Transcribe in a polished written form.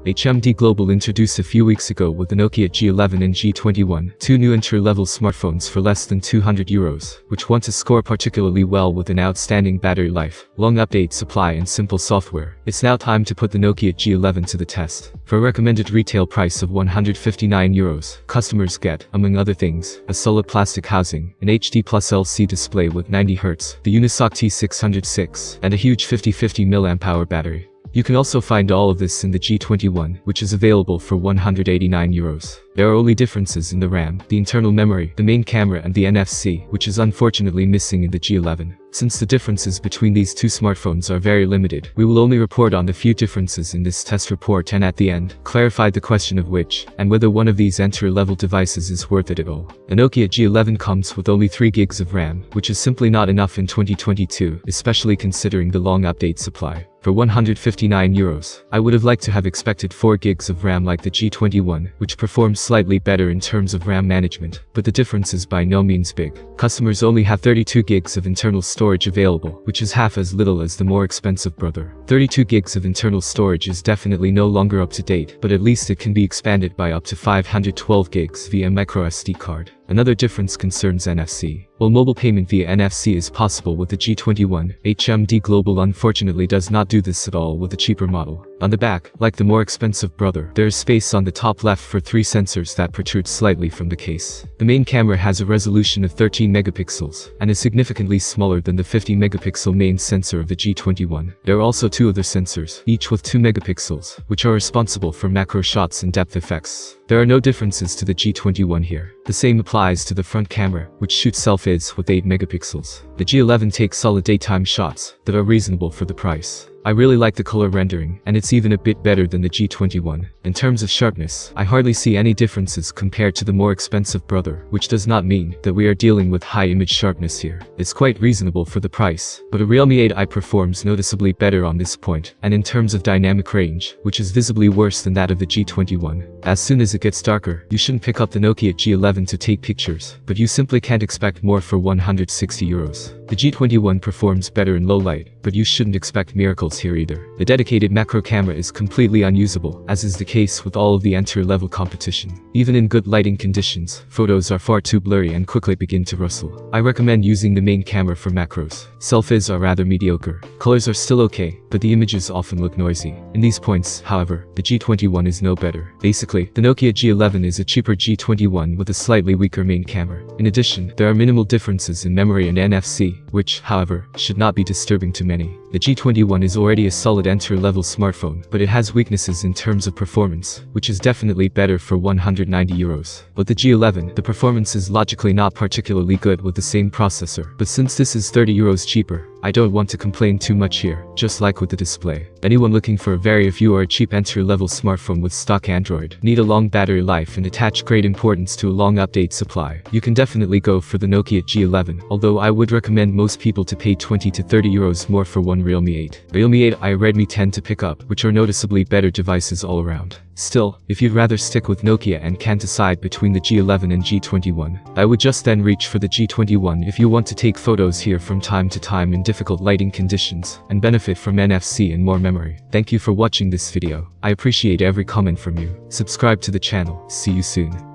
HMD Global introduced a few weeks ago with the Nokia G11 and G21, two new entry-level smartphones for less than €200, which want to score particularly well with an outstanding battery life, long update supply and simple software. It's now time to put the Nokia G11 to the test. For a recommended retail price of €159, customers get, among other things, a solid plastic housing, an HD Plus LC display with 90Hz, the Unisoc T606, and a huge 50-50 mAh battery. You can also find all of this in the G21, which is available for €189. There are only differences in the RAM, the internal memory, the main camera and the NFC, which is unfortunately missing in the G11. Since the differences between these two smartphones are very limited, we will only report on the few differences in this test report and at the end, clarify the question of which, and whether one of these entry-level devices is worth it at all. The Nokia G11 comes with only 3 gigs of RAM, which is simply not enough in 2022, especially considering the long update supply. For €159, I would have liked to have expected 4 gigs of RAM like the G21, which performs slightly better in terms of RAM management, but the difference is by no means big. Customers only have 32 gigs of internal storage available, which is half as little as the more expensive brother. 32 gigs of internal storage is definitely no longer up to date, but at least it can be expanded by up to 512 gigs via microSD card. Another difference concerns NFC. While mobile payment via NFC is possible with the G21, HMD Global unfortunately does not do this at all with the cheaper model. On the back, like the more expensive brother, there is space on the top left for 3 sensors that protrude slightly from the case. The main camera has a resolution of 13 megapixels, and is significantly smaller than the 50 megapixel main sensor of the G21. There are also 2 other sensors, each with 2 megapixels, which are responsible for macro shots and depth effects. There are no differences to the G21 here. The same applies to the front camera, which shoots selfies with 8 megapixels. The G11 takes solid daytime shots that are reasonable for the price. I really like the color rendering, and it's even a bit better than the G21. In terms of sharpness, I hardly see any differences compared to the more expensive brother, which does not mean that we are dealing with high image sharpness here. It's quite reasonable for the price, but a Realme 8i performs noticeably better on this point, and in terms of dynamic range, which is visibly worse than that of the G21. As soon as it gets darker, you shouldn't pick up the Nokia G11 to take pictures, but you simply can't expect more for €160. The G21 performs better in low light, but you shouldn't expect miracles here either. The dedicated macro camera is completely unusable, as is the case with all of the entry-level competition. Even in good lighting conditions, photos are far too blurry and quickly begin to rustle. I recommend using the main camera for macros. Selfies are rather mediocre. Colors are still okay, but the images often look noisy. In these points, however, the G21 is no better. Basically, the Nokia G11 is a cheaper G21 with a slightly weaker main camera. In addition, there are minimal differences in memory and NFC, which, however, should not be disturbing to many. The G21 is already a solid entry-level smartphone, but it has weaknesses in terms of performance, which is definitely better for €190. But the G11, the performance is logically not particularly good with the same processor, but since this is €30 cheaper, I don't want to complain too much here, just like with the display. Anyone looking for a very few or a cheap entry-level smartphone with stock Android, need a long battery life and attach great importance to a long update supply, you can definitely go for the Nokia G11, although I would recommend most people to pay €20 to €30 more for one Realme 8. Realme 8i Redmi 10 to pick up, which are noticeably better devices all around. Still, if you'd rather stick with Nokia and can't decide between the G11 and G21, I would just then reach for the G21 if you want to take photos here from time to time in difficult lighting conditions, and benefit from NFC and more memory. Thank you for watching this video. I appreciate every comment from you. Subscribe to the channel. See you soon.